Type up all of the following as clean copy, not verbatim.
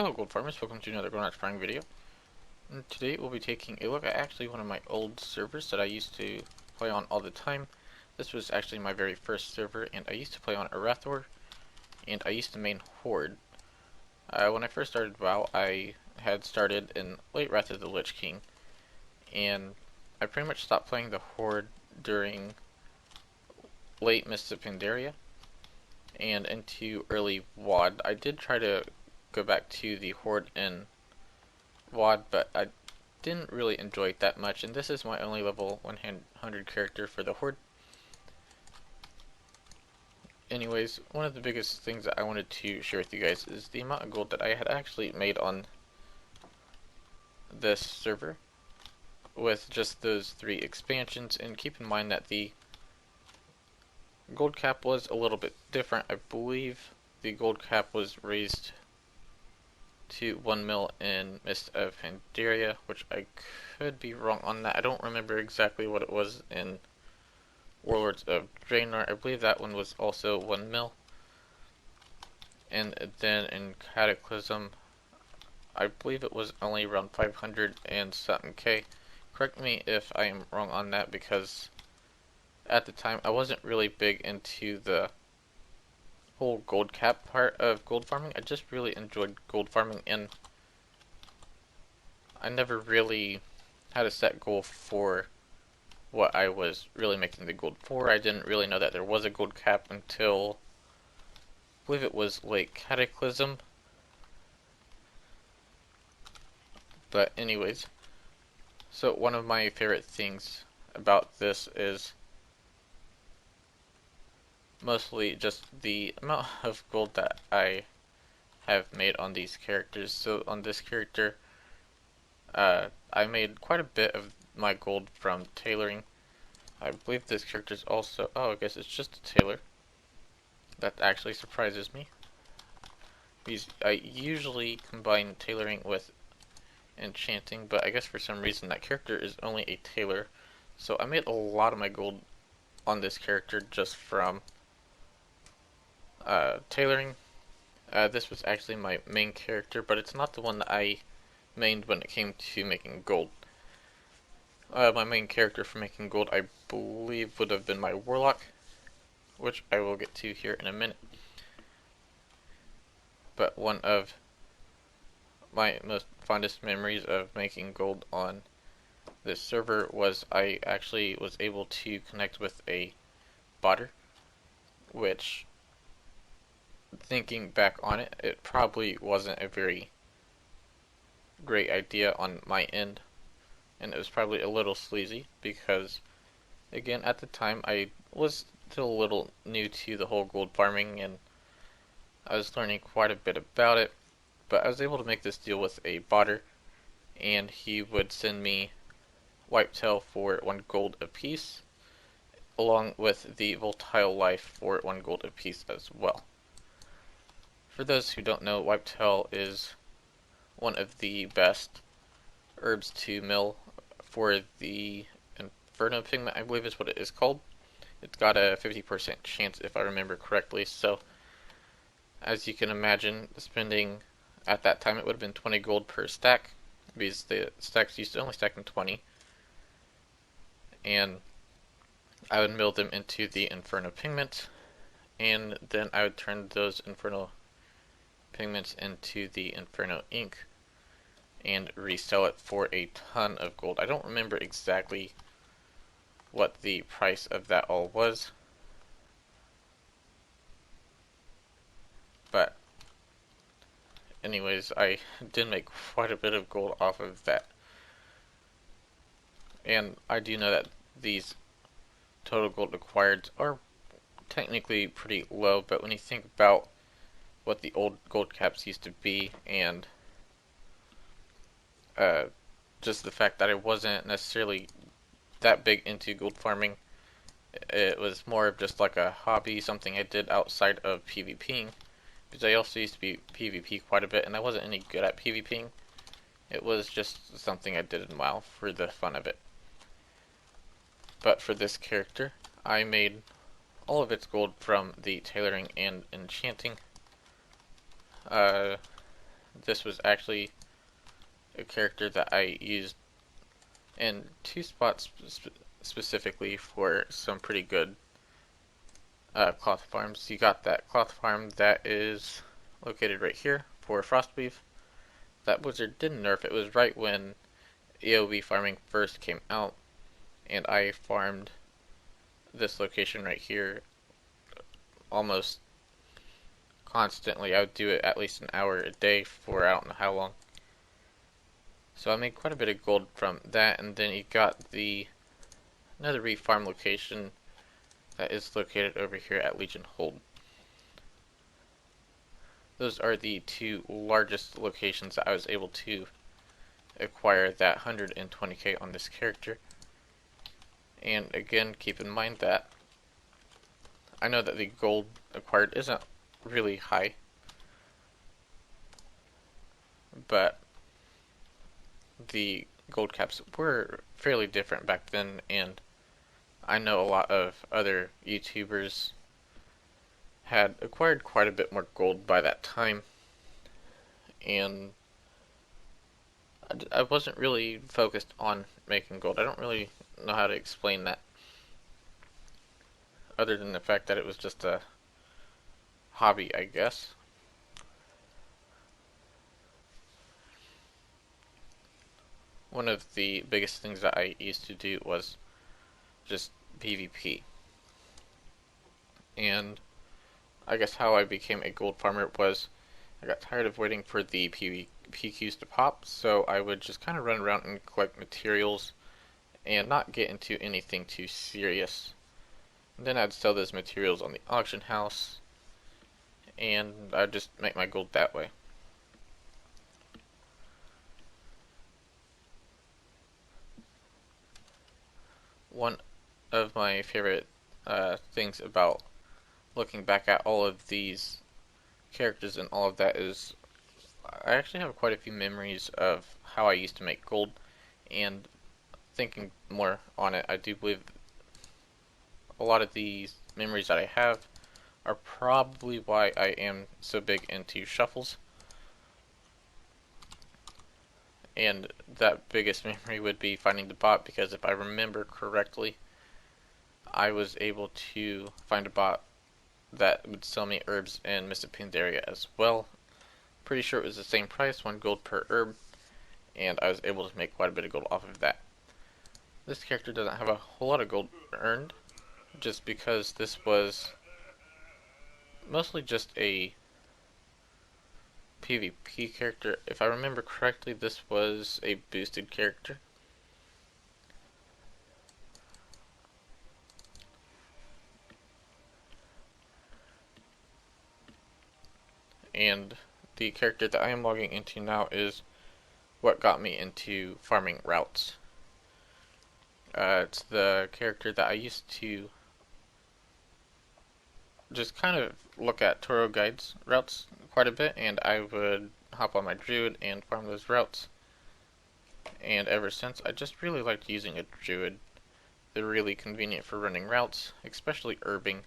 Hello Gold Farmers, welcome to another Grown Ups Farming video. And today we'll be taking a look at actually one of my old servers that I used to play on all the time. This was actually my very first server, and I used to play on Arathor, and I used to main Horde. When I first started WoW, I had started in late Wrath of the Lich King, and I pretty much stopped playing the Horde during late Mists of Pandaria and into early WoD. I did try to go back to the Horde in WoD, but I didn't really enjoy it that much, and this is my only level 100 character for the Horde. Anyways, one of the biggest things that I wanted to share with you guys is the amount of gold that I had actually made on this server with just those 3 expansions, and keep in mind that the gold cap was a little bit different. I believe the gold cap was raised to 1 mil in Mist of Pandaria, which I could be wrong on that. I don't remember exactly what it was in Warlords of Draenor. I believe that one was also 1 mil. And then in Cataclysm, I believe it was only around 500 and something K. Correct me if I am wrong on that, because at the time I wasn't really big into the whole gold cap part of gold farming. I just really enjoyed gold farming, and I never really had a set goal for what I was really making the gold for. I didn't really know that there was a gold cap until I believe it was late Cataclysm. But anyways, so one of my favorite things about this is mostly just the amount of gold that I have made on these characters. So on this character, I made quite a bit of my gold from tailoring. I believe this character is also, oh, I guess it's just a tailor. That actually surprises me, because I usually combine tailoring with enchanting, but I guess for some reason that character is only a tailor. So I made a lot of my gold on this character just from tailoring. This was actually my main character, but it's not the one that I mained when it came to making gold. My main character for making gold, I believe, would have been my Warlock, which I will get to here in a minute. But one of my most fondest memories of making gold on this server was I actually was able to connect with a botter, which, thinking back on it, it probably wasn't a very great idea on my end, and it was probably a little sleazy, because again, at the time I was still a little new to the whole gold farming, and I was learning quite a bit about it. But I was able to make this deal with a botter, and he would send me Whitetail for 1 gold apiece, along with the Volatile Life for 1 gold apiece as well. For those who don't know, Whitetail is one of the best herbs to mill for the Inferno pigment, I believe is what it is called. It's got a 50% chance if I remember correctly, so as you can imagine, spending, at that time it would have been 20 gold per stack, because the stacks used to only stack in 20, and I would mill them into the Inferno pigment, and then I would turn those Inferno pigments into the Inferno ink and resell it for a ton of gold. I don't remember exactly what the price of that all was, but anyways, I did make quite a bit of gold off of that. And I do know that these total gold acquired are technically pretty low, but when you think about what the old gold caps used to be, and just the fact that I wasn't necessarily that big into gold farming, it was more of just like a hobby, something I did outside of PvPing, because I also used to be PvP quite a bit, and I wasn't any good at PvPing. It was just something I did in WoW for the fun of it. But for this character, I made all of its gold from the tailoring and enchanting. this was actually a character that I used in two spots specifically for some pretty good cloth farms. You got that cloth farm that is located right here for Frostweave. That wizard didn't nerf. It was right when AoE farming first came out, and I farmed this location right here almost constantly. I would do it at least an hour a day for I don't know how long. So I made quite a bit of gold from that, and then you got the another refarm location that is located over here at Legion Hold. Those are the two largest locations that I was able to acquire that 120k on this character. And again, keep in mind that I know that the gold acquired isn't really high, but the gold caps were fairly different back then, and I know a lot of other YouTubers had acquired quite a bit more gold by that time, and I wasn't really focused on making gold. I don't really know how to explain that, other than the fact that it was just a hobby, I guess. One of the biggest things that I used to do was just PvP. And I guess how I became a gold farmer was I got tired of waiting for the PQs to pop, so I would just kind of run around and collect materials and not get into anything too serious. And then I'd sell those materials on the auction house, and I'd just make my gold that way. One of my favorite things about looking back at all of these characters and all of that is I actually have quite a few memories of how I used to make gold, and thinking more on it, I do believe a lot of these memories that I have are probably why I am so big into shuffles. And that biggest memory would be finding the bot, because if I remember correctly, I was able to find a bot that would sell me herbs in Mystic Pandaria as well. Pretty sure it was the same price, 1 gold per herb, and I was able to make quite a bit of gold off of that. This character doesn't have a whole lot of gold earned, just because this was mostly just a PvP character. If I remember correctly, this was a boosted character. And the character that I am logging into now is what got me into farming routes. It's the character that I used to just kind of look at Toro guides routes quite a bit, and I would hop on my druid and farm those routes. And ever since, I just really liked using a druid. They're really convenient for running routes, especially herbing,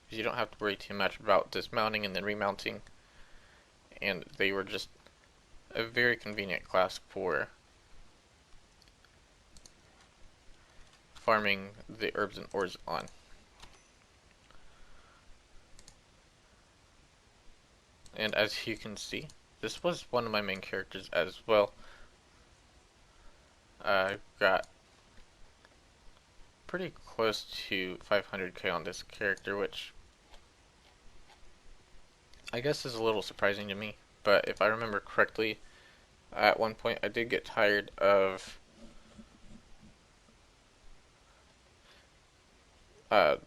because you don't have to worry too much about dismounting and then remounting. And they were just a very convenient class for farming the herbs and ores on. And as you can see, this was one of my main characters as well. I got pretty close to 500k on this character, which I guess is a little surprising to me. But if I remember correctly, at one point I did get tired of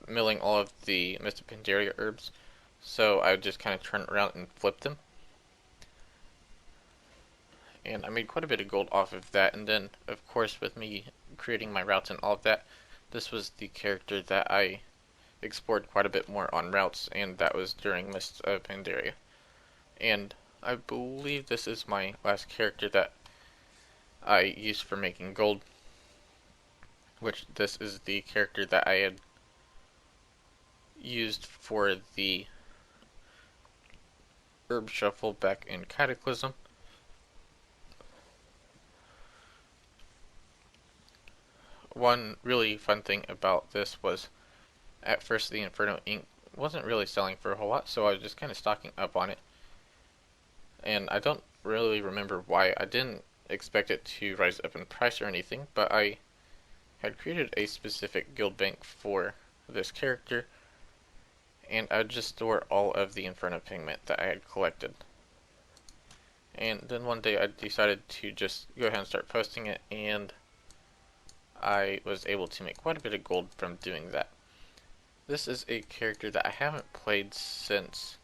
milling all of the Mystic Pandaria herbs, so I would just kind of turn around and flip them. And I made quite a bit of gold off of that, and then, of course, with me creating my routes and all of that, this was the character that I explored quite a bit more on routes, and that was during Mists of Pandaria. And I believe this is my last character that I used for making gold, which this is the character that I had used for the herb shuffle back in Cataclysm. one really fun thing about this was at first the Inferno ink wasn't really selling for a whole lot, so I was just kind of stocking up on it. And I don't really remember why. I didn't expect it to rise up in price or anything, but I had created a specific guild bank for this character, and I would just store all of the Inferno pigment that I had collected. And then one day I decided to just go ahead and start posting it, and I was able to make quite a bit of gold from doing that. This is a character that I haven't played since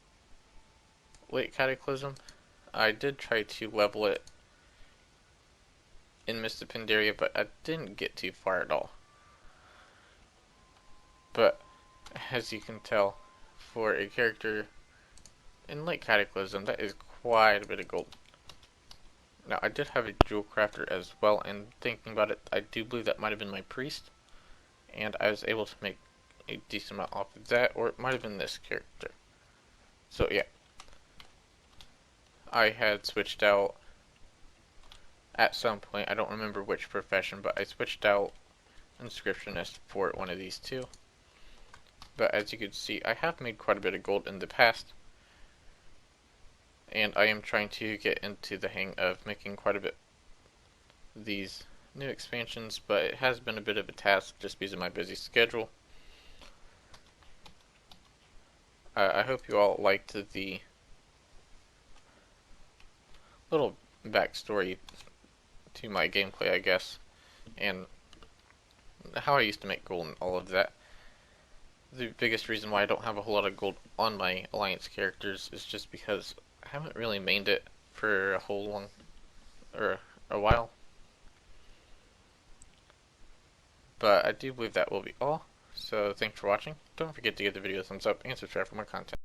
late Cataclysm. I did try to level it in Mr. Pandaria, but I didn't get too far at all. But as you can tell, for a character in late Cataclysm, that is quite a bit of gold. Now, I did have a jewel crafter as well, and thinking about it, I do believe that might have been my priest, and I was able to make a decent amount off of that, or it might have been this character. So yeah, I had switched out at some point, I don't remember which profession, but I switched out inscriptionist for one of these two. But as you can see, I have made quite a bit of gold in the past, and I am trying to get into the hang of making quite a bit of these new expansions, but it has been a bit of a task just because of my busy schedule. I hope you all liked the little backstory to my gameplay, I guess, and how I used to make gold and all of that. The biggest reason why I don't have a whole lot of gold on my alliance characters is just because I haven't really mained it for a while. But I do believe that will be all. So thanks for watching. Don't forget to give the video a thumbs up and subscribe for more content.